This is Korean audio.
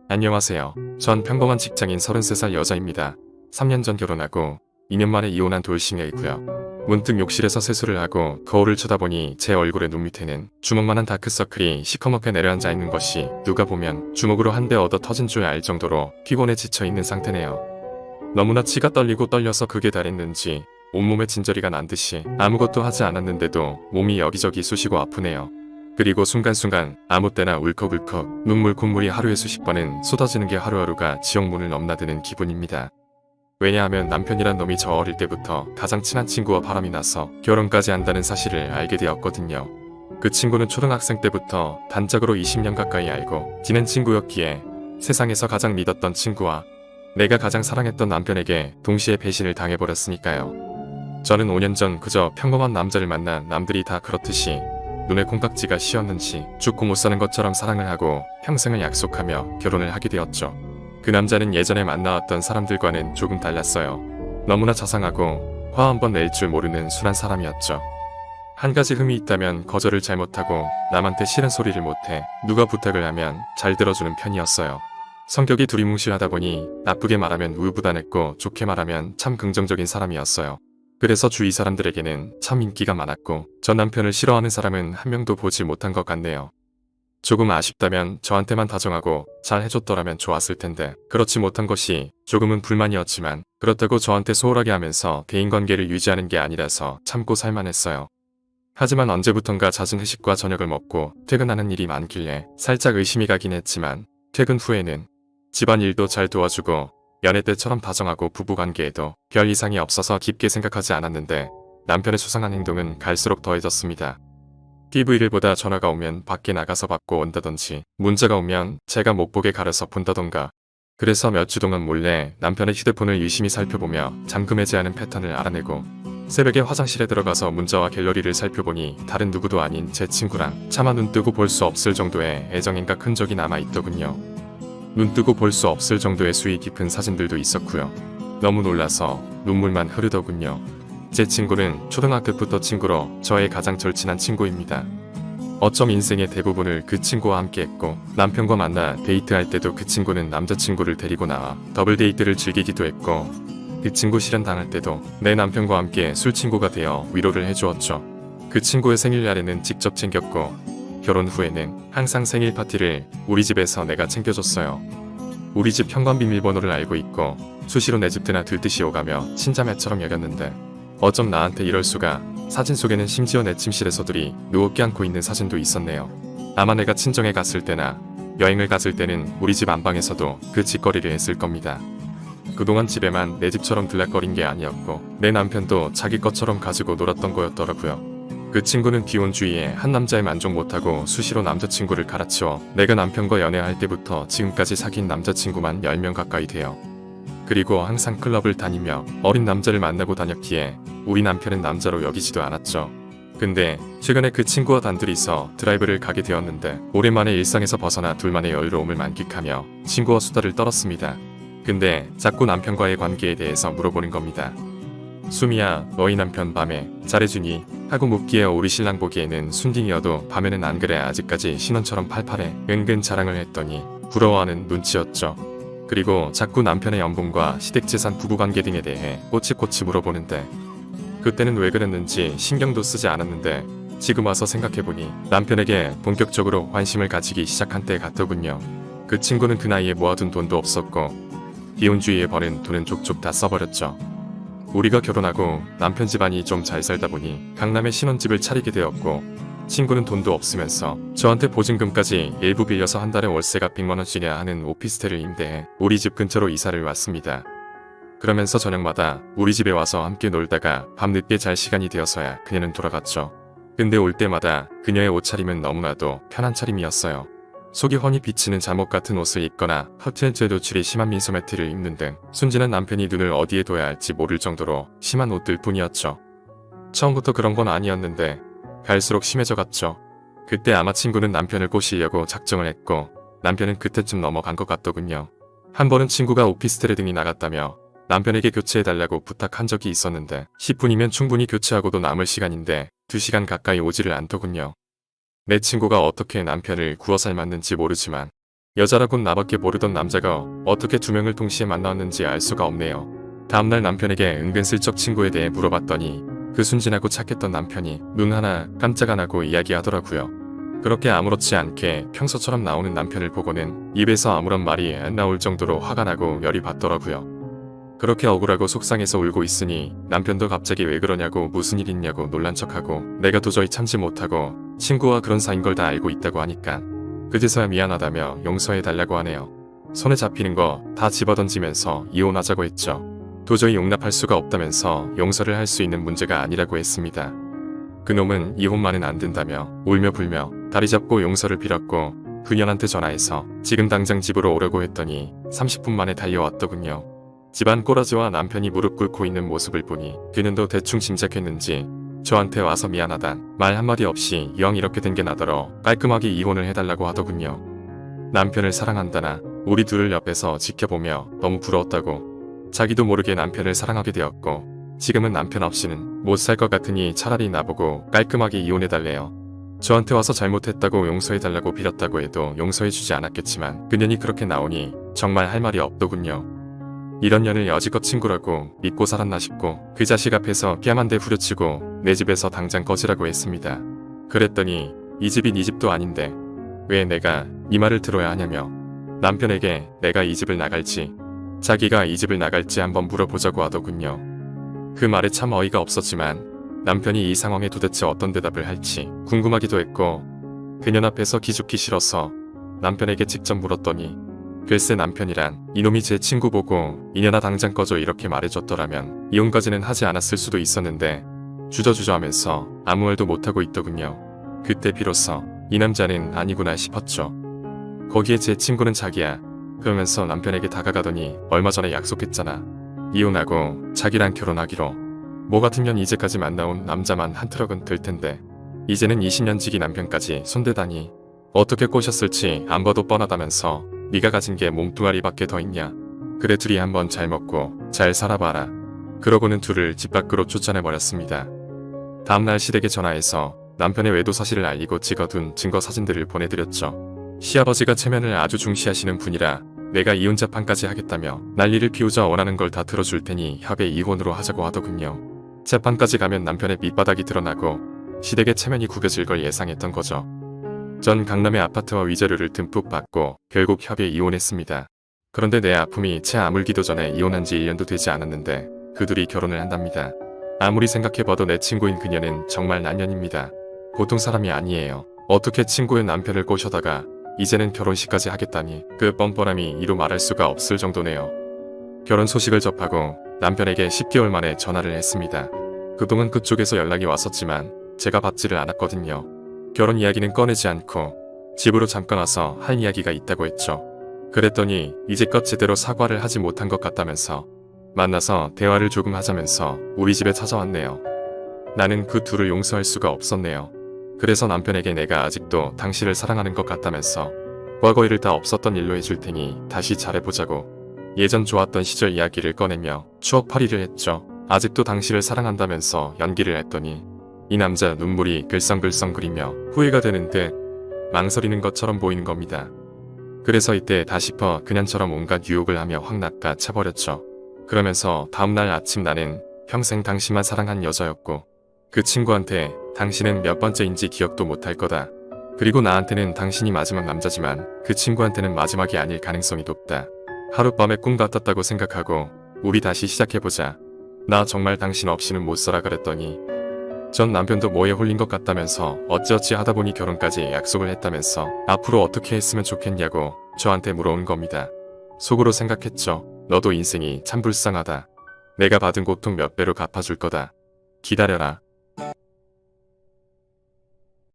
안녕하세요. 전 평범한 직장인 33살 여자입니다. 3년 전 결혼하고 2년 만에 이혼한 돌싱이고요. 문득 욕실에서 세수를 하고 거울을 쳐다보니 제 얼굴의 눈 밑에는 주먹만한 다크서클이 시커멓게 내려앉아 있는 것이 누가 보면 주먹으로 한 대 얻어 터진 줄 알 정도로 피곤해 지쳐있는 상태네요. 너무나 치가 떨리고 떨려서 극에 달했는지 온몸에 진저리가 난 듯이 아무것도 하지 않았는데도 몸이 여기저기 쑤시고 아프네요. 그리고 순간순간 아무 때나 울컥울컥 눈물 콧물이 하루에 수십 번은 쏟아지는 게 하루하루가 지옥문을 넘나드는 기분입니다. 왜냐하면 남편이란 놈이 저 어릴 때부터 가장 친한 친구와 바람이 나서 결혼까지 한다는 사실을 알게 되었거든요. 그 친구는 초등학생 때부터 단짝으로 20년 가까이 알고 지낸 친구였기에 세상에서 가장 믿었던 친구와 내가 가장 사랑했던 남편에게 동시에 배신을 당해버렸으니까요. 저는 5년 전 그저 평범한 남자를 만나 남들이 다 그렇듯이 눈에 콩깍지가 씌었는지 죽고 못 사는 것처럼 사랑을 하고 평생을 약속하며 결혼을 하게 되었죠. 그 남자는 예전에 만나왔던 사람들과는 조금 달랐어요. 너무나 자상하고 화 한 번 낼 줄 모르는 순한 사람이었죠. 한 가지 흠이 있다면 거절을 잘못하고 남한테 싫은 소리를 못해 누가 부탁을 하면 잘 들어주는 편이었어요. 성격이 두리뭉실하다 보니 나쁘게 말하면 우유부단했고 좋게 말하면 참 긍정적인 사람이었어요. 그래서 주위 사람들에게는 참 인기가 많았고 전 남편을 싫어하는 사람은 한 명도 보지 못한 것 같네요. 조금 아쉽다면 저한테만 다정하고 잘 해줬더라면 좋았을 텐데 그렇지 못한 것이 조금은 불만이었지만 그렇다고 저한테 소홀하게 하면서 대인관계를 유지하는 게 아니라서 참고 살만했어요. 하지만 언제부턴가 잦은 회식과 저녁을 먹고 퇴근하는 일이 많길래 살짝 의심이 가긴 했지만 퇴근 후에는 집안일도 잘 도와주고 연애 때처럼 다정하고 부부관계에도 별 이상이 없어서 깊게 생각하지 않았는데 남편의 수상한 행동은 갈수록 더해졌습니다. TV일보다 전화가 오면 밖에 나가서 받고 온다던지 문자가 오면 제가 못 보게 가려서 본다던가 그래서 몇 주 동안 몰래 남편의 휴대폰을 유심히 살펴보며 잠금 해제하는 패턴을 알아내고 새벽에 화장실에 들어가서 문자와 갤러리를 살펴보니 다른 누구도 아닌 제 친구랑 차마 눈 뜨고 볼 수 없을 정도의 애정인가 흔적이 남아있더군요. 눈 뜨고 볼 수 없을 정도의 수위 깊은 사진들도 있었고요. 너무 놀라서 눈물만 흐르더군요. 제 친구는 초등학교부터 친구로 저의 가장 절친한 친구입니다. 어쩜 인생의 대부분을 그 친구와 함께 했고 남편과 만나 데이트할 때도 그 친구는 남자친구를 데리고 나와 더블 데이트를 즐기기도 했고 그 친구 실현 당할 때도 내 남편과 함께 술친구가 되어 위로를 해주었죠. 그 친구의 생일날에는 직접 챙겼고 결혼 후에는 항상 생일 파티를 우리 집에서 내가 챙겨줬어요. 우리 집 현관 비밀번호를 알고 있고 수시로 내 집 드나 들듯이 오가며 친자매처럼 여겼는데 어쩜 나한테 이럴 수가. 사진 속에는 심지어 내 침실에서 둘이 누워 껴안고 있는 사진도 있었네요. 아마 내가 친정에 갔을 때나 여행을 갔을 때는 우리 집 안방에서도 그 짓거리를 했을 겁니다. 그동안 집에만 내 집처럼 들락거린 게 아니었고 내 남편도 자기 것처럼 가지고 놀았던 거였더라고요. 그 친구는 비혼주의에 한 남자에 만족 못하고 수시로 남자친구를 갈아치워 내가 남편과 연애할 때부터 지금까지 사귄 남자친구만 10명 가까이 돼요. 그리고 항상 클럽을 다니며 어린 남자를 만나고 다녔기에 우리 남편은 남자로 여기지도 않았죠. 근데 최근에 그 친구와 단둘이서 드라이브를 가게 되었는데 오랜만에 일상에서 벗어나 둘만의 여유로움을 만끽하며 친구와 수다를 떨었습니다. 근데 자꾸 남편과의 관계에 대해서 물어보는 겁니다. 수미야, 너희 남편 밤에 잘해주니? 하고 묻기에 우리 신랑 보기에는 순딩이어도 밤에는 안 그래 아직까지 신혼처럼 팔팔해 은근 자랑을 했더니 부러워하는 눈치였죠. 그리고 자꾸 남편의 연봉과 시댁재산 부부관계 등에 대해 꼬치꼬치 물어보는데 그때는 왜 그랬는지 신경도 쓰지 않았는데 지금 와서 생각해보니 남편에게 본격적으로 관심을 가지기 시작한 때 같더군요. 그 친구는 그 나이에 모아둔 돈도 없었고 비혼주의에 버는 돈은 족족 다 써버렸죠. 우리가 결혼하고 남편 집안이 좀 잘 살다 보니 강남에 신혼집을 차리게 되었고 친구는 돈도 없으면서 저한테 보증금까지 일부 빌려서 한 달에 월세가 100만원씩이나 하는 오피스텔을 임대해 우리 집 근처로 이사를 왔습니다. 그러면서 저녁마다 우리 집에 와서 함께 놀다가 밤늦게 잘 시간이 되어서야 그녀는 돌아갔죠. 근데 올 때마다 그녀의 옷차림은 너무나도 편한 차림이었어요. 속이 훤히 비치는 잠옷 같은 옷을 입거나 허트앤 노출이 심한 민소 매트를 입는 등 순진한 남편이 눈을 어디에 둬야 할지 모를 정도로 심한 옷들 뿐이었죠. 처음부터 그런 건 아니었는데 갈수록 심해져 갔죠. 그때 아마 친구는 남편을 꼬시려고 작정을 했고 남편은 그때쯤 넘어간 것 같더군요. 한 번은 친구가 오피스텔에 등이 나갔다며 남편에게 교체해달라고 부탁한 적이 있었는데 10분이면 충분히 교체하고도 남을 시간인데 2시간 가까이 오지를 않더군요. 내 친구가 어떻게 남편을 구워 삶았는지 모르지만 여자라곤 나밖에 모르던 남자가 어떻게 두 명을 동시에 만나왔는지 알 수가 없네요. 다음날 남편에게 은근슬쩍 친구에 대해 물어봤더니 그 순진하고 착했던 남편이 눈 하나 깜짝 안 하고 이야기하더라고요. 그렇게 아무렇지 않게 평소처럼 나오는 남편을 보고는 입에서 아무런 말이 안 나올 정도로 화가 나고 열이 받더라고요. 그렇게 억울하고 속상해서 울고 있으니 남편도 갑자기 왜 그러냐고 무슨 일 있냐고 놀란 척하고 내가 도저히 참지 못하고 친구와 그런 사이인 걸 다 알고 있다고 하니까 그제서야 미안하다며 용서해달라고 하네요. 손에 잡히는 거 다 집어던지면서 이혼하자고 했죠. 도저히 용납할 수가 없다면서 용서를 할 수 있는 문제가 아니라고 했습니다. 그놈은 이혼만은 안 된다며 울며 불며 다리 잡고 용서를 빌었고 그년한테 전화해서 지금 당장 집으로 오려고 했더니 30분 만에 달려왔더군요. 집안 꼬라지와 남편이 무릎 꿇고 있는 모습을 보니 그년도 대충 짐작했는지 저한테 와서 미안하단 말 한마디 없이 영 이렇게 된 게 나더러 깔끔하게 이혼을 해달라고 하더군요. 남편을 사랑한다나 우리 둘을 옆에서 지켜보며 너무 부러웠다고 자기도 모르게 남편을 사랑하게 되었고 지금은 남편 없이는 못 살 것 같으니 차라리 나보고 깔끔하게 이혼해달래요. 저한테 와서 잘못했다고 용서해달라고 빌었다고 해도 용서해주지 않았겠지만 그년이 그렇게 나오니 정말 할 말이 없더군요. 이런 년을 여지껏 친구라고 믿고 살았나 싶고 그 자식 앞에서 뺨 한 대 후려치고 내 집에서 당장 꺼지라고 했습니다. 그랬더니 이 집이 네 집도 아닌데 왜 내가 이 말을 들어야 하냐며 남편에게 내가 이 집을 나갈지 자기가 이 집을 나갈지 한번 물어보자고 하더군요. 그 말에 참 어이가 없었지만 남편이 이 상황에 도대체 어떤 대답을 할지 궁금하기도 했고 그년 앞에서 기죽기 싫어서 남편에게 직접 물었더니 글쎄 남편이란 이놈이 제 친구 보고 이년아 당장 꺼져 이렇게 말해줬더라면 이혼까지는 하지 않았을 수도 있었는데 주저주저 하면서 아무 말도 못하고 있더군요. 그때 비로소 이 남자는 아니구나 싶었죠. 거기에 제 친구는 자기야 그러면서 남편에게 다가가더니 얼마 전에 약속했잖아. 이혼하고 자기랑 결혼하기로. 뭐 같으면 이제까지 만나온 남자만 한 트럭은 들 텐데 이제는 20년 지기 남편까지 손대다니 어떻게 꼬셨을지 안 봐도 뻔하다면서 네가 가진 게 몸뚱아리밖에 더 있냐. 그래 둘이 한번 잘 먹고 잘 살아봐라. 그러고는 둘을 집 밖으로 쫓아내버렸습니다. 다음날 시댁에 전화해서 남편의 외도 사실을 알리고 찍어둔 증거 사진들을 보내드렸죠. 시아버지가 체면을 아주 중시하시는 분이라 내가 이혼 재판까지 하겠다며 난리를 피우자 원하는 걸 다 들어줄 테니 협의 이혼으로 하자고 하더군요. 재판까지 가면 남편의 밑바닥이 드러나고 시댁의 체면이 구겨질 걸 예상했던 거죠. 전 강남의 아파트와 위자료를 듬뿍 받고 결국 협의에 이혼했습니다. 그런데 내 아픔이 채 아물기도 전에 이혼한 지 1년도 되지 않았는데 그 둘이 결혼을 한답니다. 아무리 생각해봐도 내 친구인 그녀는 정말 난년입니다. 보통 사람이 아니에요. 어떻게 친구의 남편을 꼬셔다가 이제는 결혼식까지 하겠다니 그 뻔뻔함이 이루 말할 수가 없을 정도네요. 결혼 소식을 접하고 남편에게 10개월 만에 전화를 했습니다. 그동안 그쪽에서 연락이 왔었지만 제가 받지를 않았거든요. 결혼 이야기는 꺼내지 않고 집으로 잠깐 와서 할 이야기가 있다고 했죠. 그랬더니 이제껏 제대로 사과를 하지 못한 것 같다면서 만나서 대화를 조금 하자면서 우리 집에 찾아왔네요. 나는 그 둘을 용서할 수가 없었네요. 그래서 남편에게 내가 아직도 당신을 사랑하는 것 같다면서 과거 일을 다 없었던 일로 해줄 테니 다시 잘해보자고 예전 좋았던 시절 이야기를 꺼내며 추억팔이를 했죠. 아직도 당신을 사랑한다면서 연기를 했더니 이 남자 눈물이 글썽글썽거리며 후회가 되는 듯 망설이는 것처럼 보이는 겁니다. 그래서 이때 다 싶어 그냥처럼 온갖 유혹을 하며 확 낚아채버렸죠. 그러면서 다음날 아침 나는 평생 당신만 사랑한 여자였고 그 친구한테 당신은 몇 번째인지 기억도 못할 거다. 그리고 나한테는 당신이 마지막 남자지만 그 친구한테는 마지막이 아닐 가능성이 높다. 하룻밤에 꿈 같았다고 생각하고 우리 다시 시작해보자. 나 정말 당신 없이는 못 살아 그랬더니 전 남편도 뭐에 홀린 것 같다면서 어찌어찌 하다 보니 결혼까지 약속을 했다면서 앞으로 어떻게 했으면 좋겠냐고 저한테 물어온 겁니다. 속으로 생각했죠. 너도 인생이 참 불쌍하다. 내가 받은 고통 몇 배로 갚아줄 거다. 기다려라.